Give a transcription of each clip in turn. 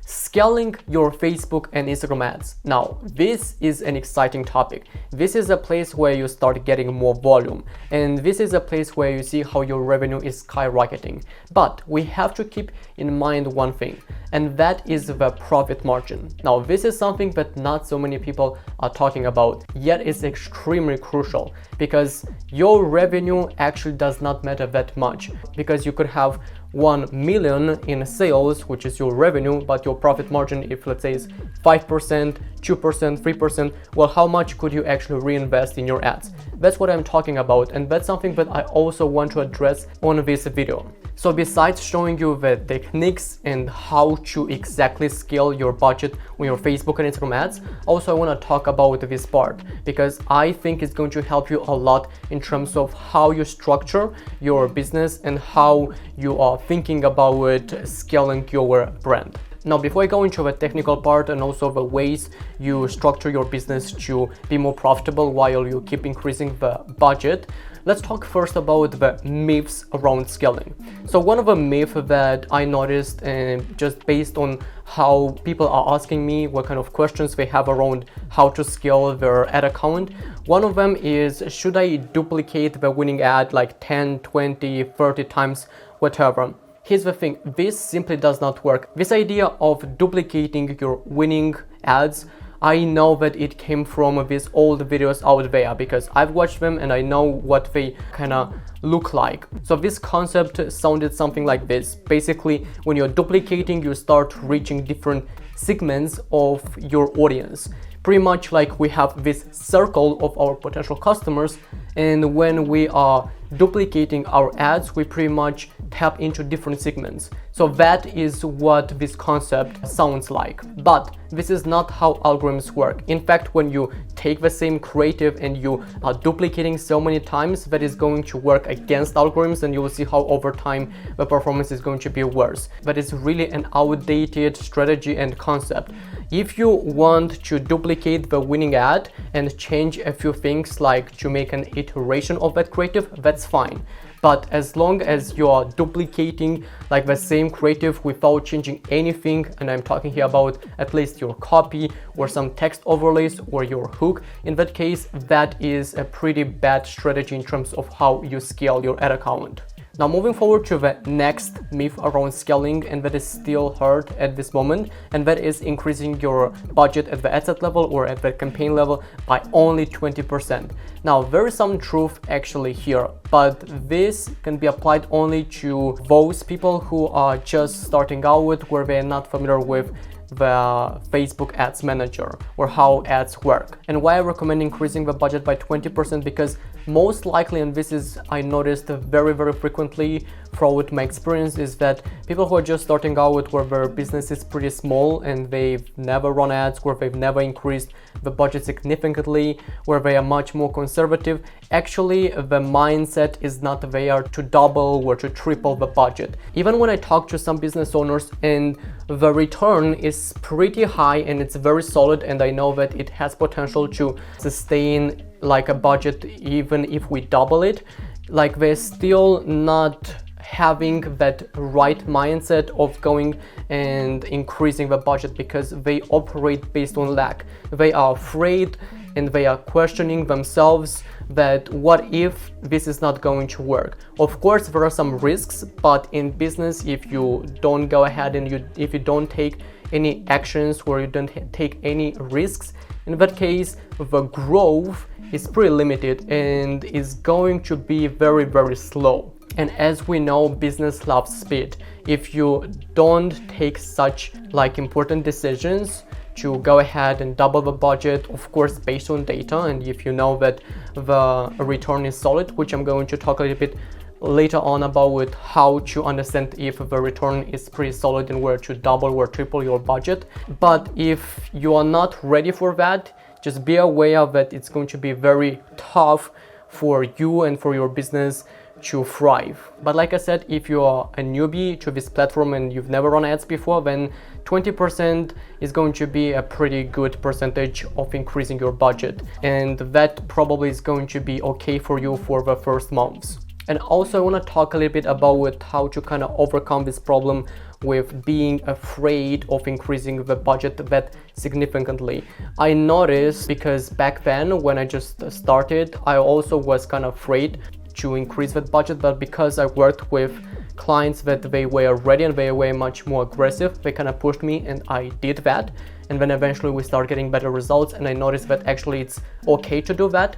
Scaling your Facebook and Instagram ads. Now, this is an exciting topic. This is a place where you start getting more volume, and this is a place where you see how your revenue is skyrocketing. But we have to keep in mind one thing, and that is the profit margin. Now, this is something that not so many people are talking about, yet it's extremely crucial because your revenue actually does not matter that much, because you could have 1 million in sales, which is your revenue, but your profit margin, if let's say is 5%, 2%, 3%, well, how much could you actually reinvest in your ads? That's what I'm talking about, and that's something that I also want to address on this video. So besides showing you the techniques and how to exactly scale your budget on your Facebook and Instagram ads, also I want to talk about this part because I think it's going to help you a lot in terms of how you structure your business and how you are thinking about scaling your brand. Now, before I go into the technical part and also the ways you structure your business to be more profitable while you keep increasing the budget, let's talk first about the myths around scaling. So one of the myths that I noticed, and just based on how people are asking me what kind of questions they have around how to scale their ad account, one of them is, should I duplicate the winning ad like 10, 20, 30 times, whatever? Here's the thing, this simply does not work. This idea of duplicating your winning ads, I know that it came from these old videos out there because I've watched them and I know what they kind of look like. So this concept sounded something like this. Basically, when you're duplicating, you start reaching different segments of your audience. Pretty much like we have this circle of our potential customers, and when we are duplicating our ads, we pretty much tap into different segments. So that is what this concept sounds like. But this is not how algorithms work. In fact, when you take the same creative and you are duplicating so many times, that is going to work against algorithms, and you will see how over time the performance is going to be worse. That is really an outdated strategy and concept. If you want to duplicate the winning ad and change a few things, like to make an iteration of that creative, that's fine. But as long as you are duplicating like the same creative without changing anything, and I'm talking here about at least your copy or some text overlays or your hook, in that case, that is a pretty bad strategy in terms of how you scale your ad account. Now, moving forward to the next myth around scaling, and that is still heard at this moment, and that is increasing your budget at the ad set level or at the campaign level by only 20%. Now, there is some truth actually here, but this can be applied only to those people who are just starting out, where they are not familiar with the Facebook Ads Manager or how ads work. And why I recommend increasing the budget by 20%, because most likely, and this is I noticed very frequently throughout my experience, is that people who are just starting out, where their business is pretty small and they've never run ads, where they've never increased the budget significantly, where they are much more conservative, actually the mindset is not there to double or to triple the budget. Even when I talk to some business owners, and the return is pretty high and it's very solid, and I know that it has potential to sustain like a budget even if we double it, like they're still not having that right mindset of going and increasing the budget, because they operate based on lack. They are afraid and they are questioning themselves that what if this is not going to work. Of course, there are some risks, but in business, if you don't go ahead and if you don't take any actions or you don't take any risks, in that case, the growth is pretty limited and is going to be very slow. And as we know, business loves speed. If you don't take such like important decisions to go ahead and double the budget, of course based on data, and if you know that the return is solid, which I'm going to talk a little bit later on about how to understand if the return is pretty solid and where to double or triple your budget. But if you are not ready for that, just be aware that it's going to be very tough for you and for your business to thrive. But like I said, if you are a newbie to this platform and you've never run ads before, then 20% is going to be a pretty good percentage of increasing your budget, and that probably is going to be okay for you for the first months. And also I want to talk a little bit about how to kind of overcome this problem with being afraid of increasing the budget that significantly. I noticed because back then when I just started, I also was kind of afraid to increase that budget, but because I worked with clients that they were ready and they were much more aggressive, they kind of pushed me and I did that. And then eventually we start getting better results, and I noticed that actually it's okay to do that.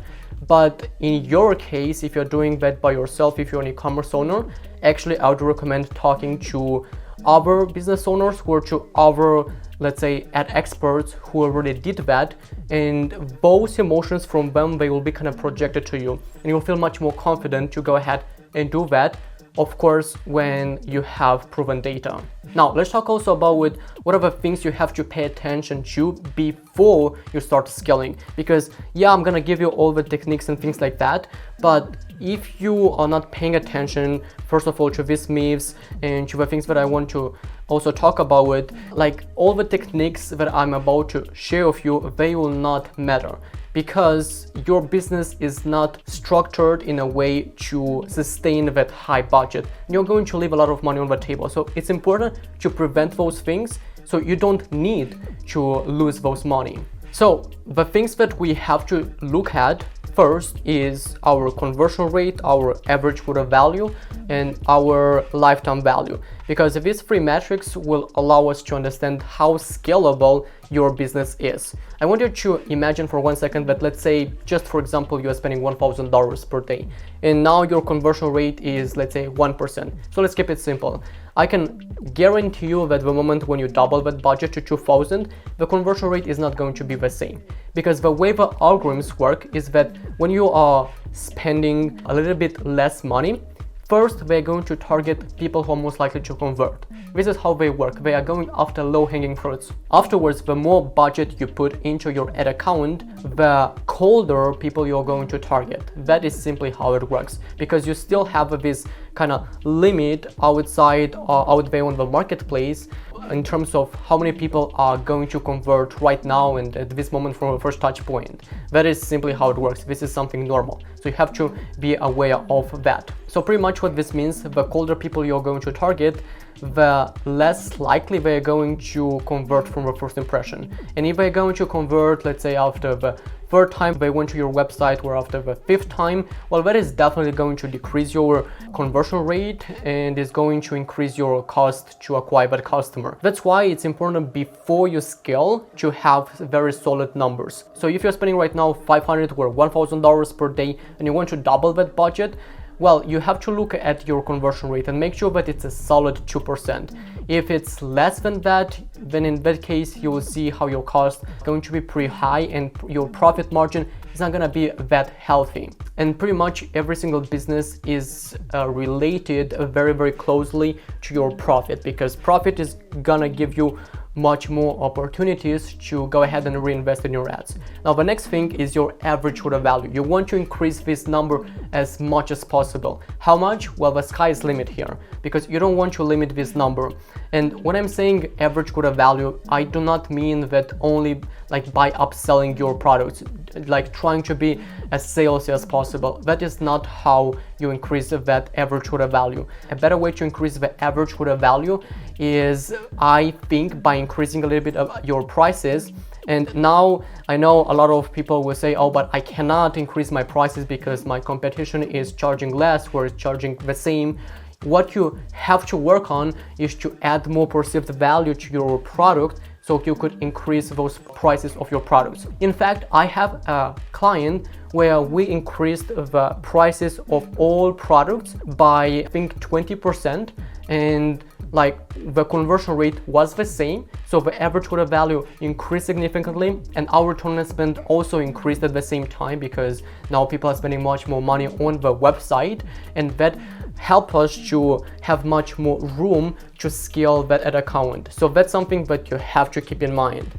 But in your case, if you're doing that by yourself, if you're an e-commerce owner, actually I would recommend talking to other business owners who are to other, let's say, ad experts who already did that, and those emotions from them, they will be kind of projected to you, and you'll feel much more confident to go ahead and do that, of course, when you have proven data. Now, let's talk also about what are the things you have to pay attention to before you start scaling. Because yeah, I'm gonna give you all the techniques and things like that, but if you are not paying attention, first of all, to these myths and to the things that I want to also talk about with, like all the techniques that I'm about to share with you, they will not matter, because your business is not structured in a way to sustain that high budget. You're going to leave a lot of money on the table. So it's important to prevent those things so you don't need to lose those money. So the things that we have to look at first is our conversion rate, our average order value, and our lifetime value, because these three metrics will allow us to understand how scalable your business is. I want you to imagine for 1 second that, let's say, just for example, you are spending $1,000 per day, and now your conversion rate is, let's say, 1%. So let's keep it simple. I can guarantee you that the moment when you double that budget to 2,000, the conversion rate is not going to be the same, because the way the algorithms work is that when you are spending a little bit less money, first, they're going to target people who are most likely to convert. This is how they work. They are going after low-hanging fruits. Afterwards, the more budget you put into your ad account, the colder people you're going to target. That is simply how it works, because you still have this kind of limit outside or out there on the marketplace in terms of how many people are going to convert right now and at this moment from the first touch point. That is simply how it works. This is something normal. So you have to be aware of that. So pretty much what this means, the colder people you're going to target, the less likely they're going to convert from the first impression. And if they're going to convert, let's say after the third time they went to your website or after the fifth time, well, that is definitely going to decrease your conversion rate and is going to increase your cost to acquire that customer. That's why it's important before you scale to have very solid numbers. So if you're spending right now $500 or $1,000 per day and you want to double that budget, well, you have to look at your conversion rate and make sure that it's a solid 2%. If it's less than that, then in that case, you will see how your cost is going to be pretty high and your profit margin is not going to be that healthy. And pretty much every single business is related very, very closely to your profit, because profit is going to give you much more opportunities to go ahead and reinvest in your ads. Now, the next thing is your average order value. You want to increase this number as much as possible. How much? Well, the sky is limit here, because you don't want to limit this number. And when I'm saying average order value, I do not mean that only like by upselling your products, like trying to be as salesy as possible. That is not how you increase that average order value. A better way to increase the average order value is, I think, by increasing a little bit of your prices. And now I know a lot of people will say, oh, but I cannot increase my prices because my competition is charging less or is charging the same. What you have to work on is to add more perceived value to your product so you could increase those prices of your products. In fact, I have a client where we increased the prices of all products by, I think, 20%, and like the conversion rate was the same, so the average order value increased significantly, and our return on spend also increased at the same time, because now people are spending much more money on the website, and that help us to have much more room to scale that ad account. So that's something that you have to keep in mind.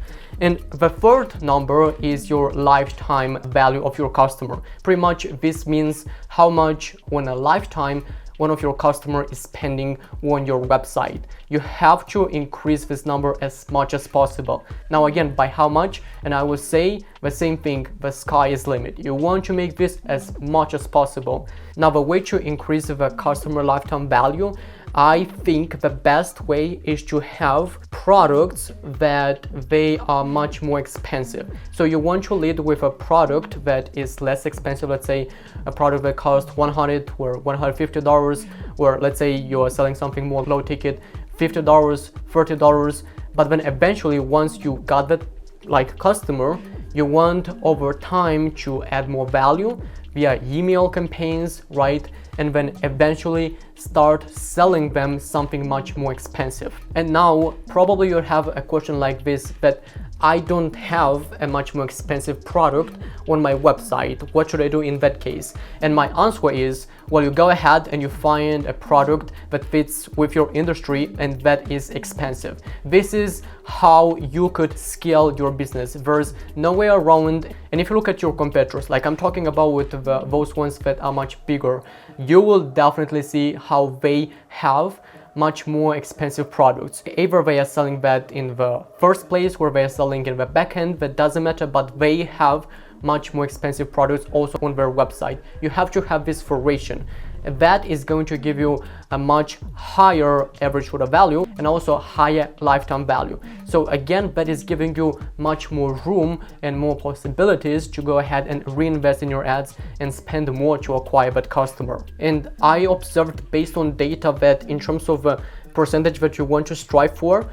And the third number is your lifetime value of your customer. Pretty much this means how much on a lifetime one of your customer is spending on your website. You have to increase this number as much as possible. Now again, by how much? And I will say the same thing, the sky is limit. You want to make this as much as possible. Now the way to increase the customer lifetime value, I think the best way is to have products that they are much more expensive. So you want to lead with a product that is less expensive. Let's say a product that costs $100 or $150, or let's say you're selling something more low ticket, $50, $30. But then eventually, once you got that customer, you want over time to add more value via email campaigns, right? And then eventually start selling them something much more expensive. And now probably you have a question like this, that I don't have a much more expensive product on my website. What should I do in that case? And my answer is, well, you go ahead and you find a product that fits with your industry and that is expensive. This is how you could scale your business. There's no way around. And if you look at your competitors, like I'm talking about with those ones that are much bigger, you will definitely see how they have much more expensive products. Either they are selling that in the first place or they are selling in the back end, that doesn't matter, but they have much more expensive products also on their website. You have to have this variation. That is going to give you a much higher average order value and also higher lifetime value. So again, that is giving you much more room and more possibilities to go ahead and reinvest in your ads and spend more to acquire that customer. And I observed based on data that in terms of percentage that you want to strive for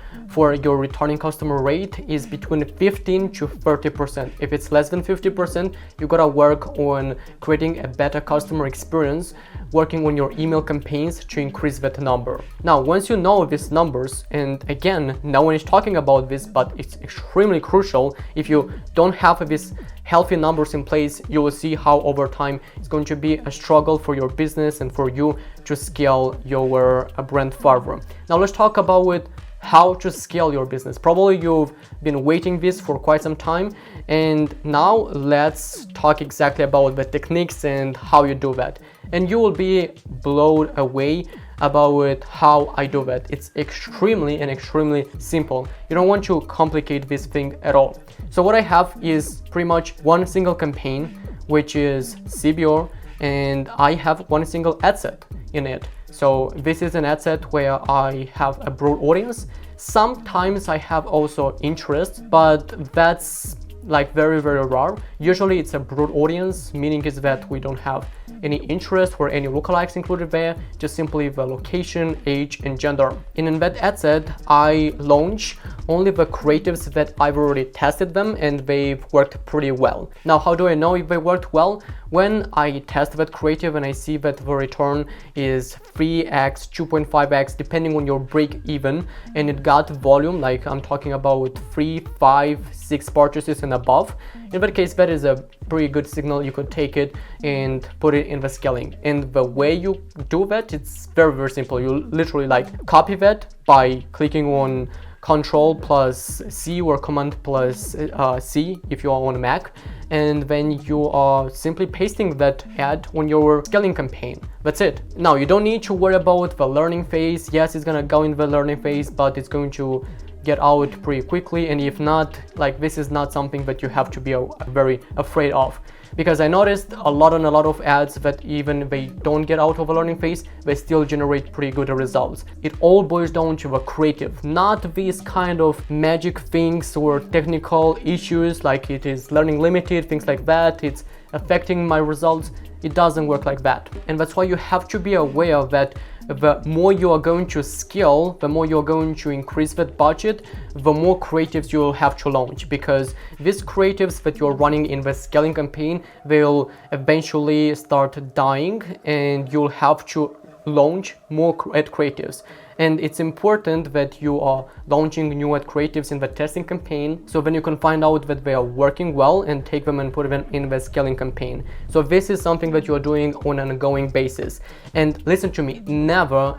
your returning customer rate is between 15 to 30%. If it's less than 50%, you gotta work on creating a better customer experience, working on your email campaigns to increase that number. Now, once you know these numbers, and again, no one is talking about this, but it's extremely crucial. If you don't have these healthy numbers in place, you will see how over time it's going to be a struggle for your business and for you to scale your brand further. Now let's talk about how to scale your business. Probably you've been waiting this for quite some time, and now let's talk exactly about the techniques and how you do that. And you will be blown away about how I do that. It's extremely simple. You don't want to complicate this thing at all. So what I have is pretty much one single campaign, which is CBO, and I have one single ad set in it. So this is an ad set where I have a broad audience. Sometimes I have also interest, but that's very rare. Usually it's a broad audience, meaning is that we don't have any interest or any lookalikes included there, just simply the location, age, and gender. And in that ad set, I launch only the creatives that I've already tested them and they've worked pretty well. Now, how do I know if they worked well? When I test that creative and I see that the return is 3x, 2.5x, depending on your break even, and it got volume, like I'm talking about 3, 5, 6 purchases and above, in that case, that is a pretty good signal. You could take it and put it in the scaling. And the way you do that, it's very simple. You literally copy that by clicking on Control plus C or Command plus C if you are on a Mac, and then you are simply pasting that ad on your scaling campaign. That's it. Now you don't need to worry about the learning phase. Yes, it's gonna go in the learning phase, but it's going to get out pretty quickly. And if not, this is not something that you have to be very afraid of. Because I noticed a lot of ads that even they don't get out of a learning phase, they still generate pretty good results. It all boils down to the creative, not these kind of magic things or technical issues like it is learning limited, things like that, it's affecting my results. It doesn't work like that. And that's why you have to be aware that the more you are going to scale, the more you're going to increase that budget, the more creatives you'll have to launch, because these creatives that you're running in the scaling campaign, they'll eventually start dying and you'll have to launch more ad creatives. And it's important that you are launching new ad creatives in the testing campaign, so then you can find out that they are working well and take them and put them in the scaling campaign. So this is something that you are doing on an ongoing basis. And listen to me, never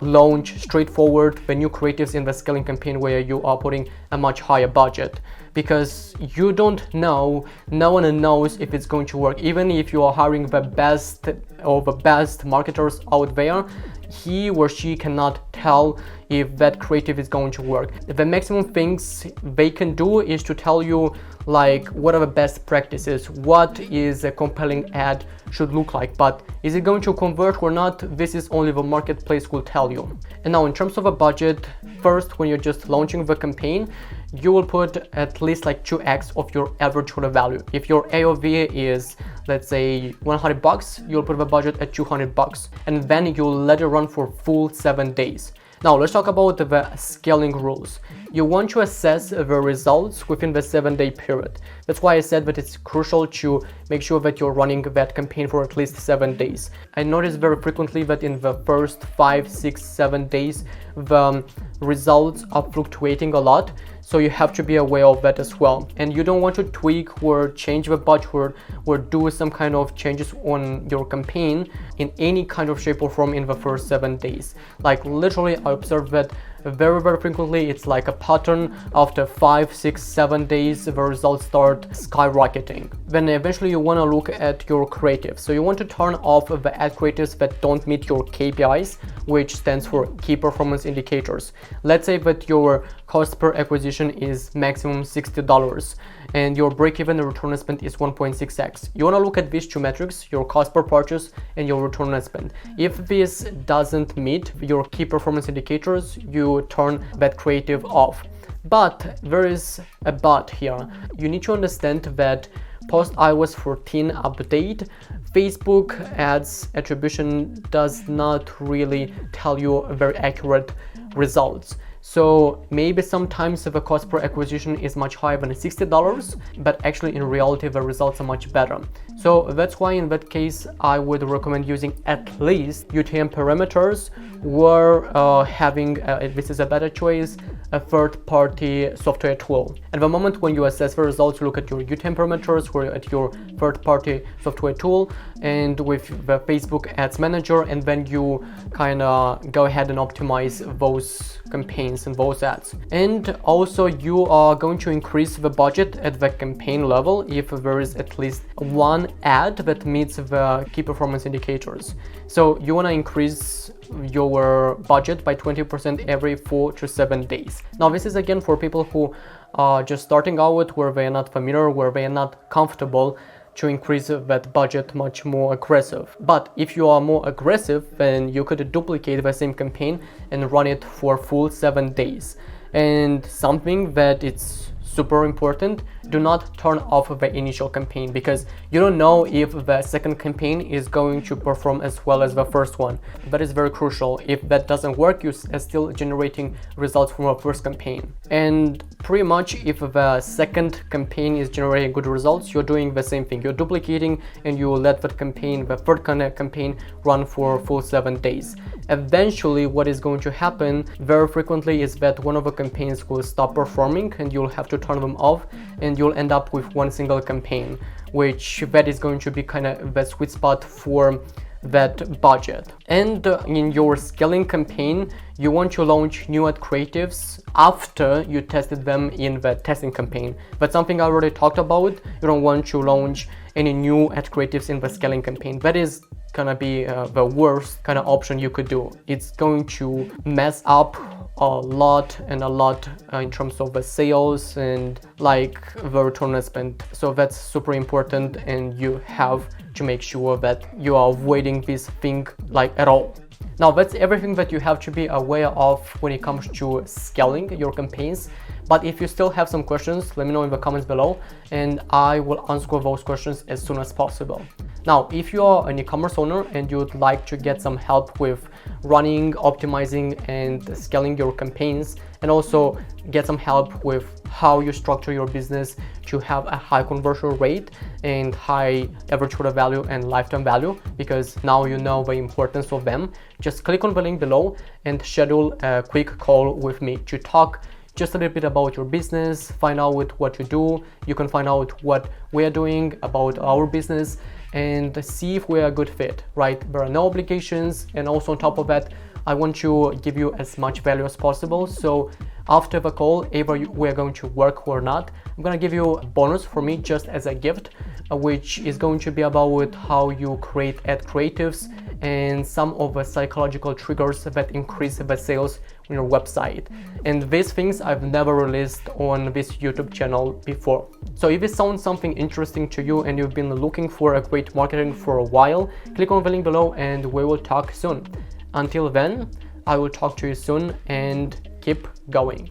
launch straightforward the new creatives in the scaling campaign where you are putting a much higher budget, because you don't know, no one knows if it's going to work. Even if you are hiring the best marketers out there, he or she cannot tell if that creative is going to work. The maximum things they can do is to tell you like what are the best practices, what is a compelling ad should look like, but is it going to convert or not? This is only the marketplace will tell you. And now in terms of a budget, first, when you're just launching the campaign, you will put at least like 2x of your average order value. If your AOV is, let's say, $100, you'll put the budget at $200, and then you'll let it run for full 7 days. Now let's talk about the scaling rules. You want to assess the results within the 7-day period. That's why I said that it's crucial to make sure that you're running that campaign for at least 7 days. I notice very frequently that in the first 5, 6, 7 days, the results are fluctuating a lot. So you have to be aware of that as well. And you don't want to tweak or change the budget or do some kind of changes on your campaign in any kind of shape or form in the first 7 days. Like literally, I observed that very frequently. It's like a pattern. After 5, 6, 7 days, the results start skyrocketing. Then eventually you want to look at your creative. So you want to turn off the ad creatives that don't meet your KPIs, which stands for key performance indicators. Let's say that your cost per acquisition is maximum $60 and your break-even return on spend is 1.6x. You want to look at these two metrics, your cost per purchase and your return on spend. If this doesn't meet your key performance indicators, you turn that creative off. But there is a but here. You need to understand that post iOS 14 update, Facebook ads attribution does not really tell you very accurate results. So maybe sometimes the cost per acquisition is much higher than $60, but actually in reality the results are much better. So that's why in that case I would recommend using at least UTM parameters, or having, this is a better choice, a third-party software tool. At the moment when you assess the results, you look at your UTM parameters or at your third-party software tool and with the Facebook Ads Manager, and then you kind of go ahead and optimize those campaigns and those ads. And also you are going to increase the budget at the campaign level if there is at least one ad that meets the key performance indicators. So you want to increase your budget by 20% every 4 to 7 days. Now this is again for people who are just starting out, where they are not familiar, where they are not comfortable to increase that budget much more aggressive. But if you are more aggressive, then you could duplicate the same campaign and run it for full 7 days. And something that it's super important, do not turn off the initial campaign, because you don't know if the second campaign is going to perform as well as the first one. That is very crucial. If that doesn't work, you're still generating results from a first campaign. And pretty much if the second campaign is generating good results, you're doing the same thing. You're duplicating and you let that campaign, the third campaign, run for full 7 days. Eventually what is going to happen very frequently is that one of the campaigns will stop performing and you'll have to turn them off, and you'll end up with one single campaign, which that is going to be kind of the sweet spot for that budget. And in your scaling campaign, you want to launch new ad creatives after you tested them in the testing campaign. That's something I already talked about. You don't want to launch any new ad creatives in the scaling campaign. That is gonna be the worst kind of option you could do. It's going to mess up a lot in terms of the sales and like the return on spend. So that's super important, and you have to make sure that you are avoiding this thing like at all. Now that's everything that you have to be aware of when it comes to scaling your campaigns. But if you still have some questions, let me know in the comments below and I will answer those questions as soon as possible. Now, if you are an e-commerce owner and you'd like to get some help with running, optimizing and scaling your campaigns, and also get some help with how you structure your business to have a high conversion rate and high average order value and lifetime value, because now you know the importance of them, just click on the link below and schedule a quick call with me to talk just a little bit about your business, find out what you do. You can find out what we're doing about our business and see if we're a good fit, right? There are no obligations, and also on top of that, I want to give you as much value as possible. So after the call, either we're going to work or not, I'm gonna give you a bonus for me just as a gift, which is going to be about how you create ad creatives and some of the psychological triggers that increase the sales on your website. And these things I've never released on this YouTube channel before. So if it sounds something interesting to you and you've been looking for a great marketing for a while, click on the link below and we will talk soon. Until then, I will talk to you soon and keep going.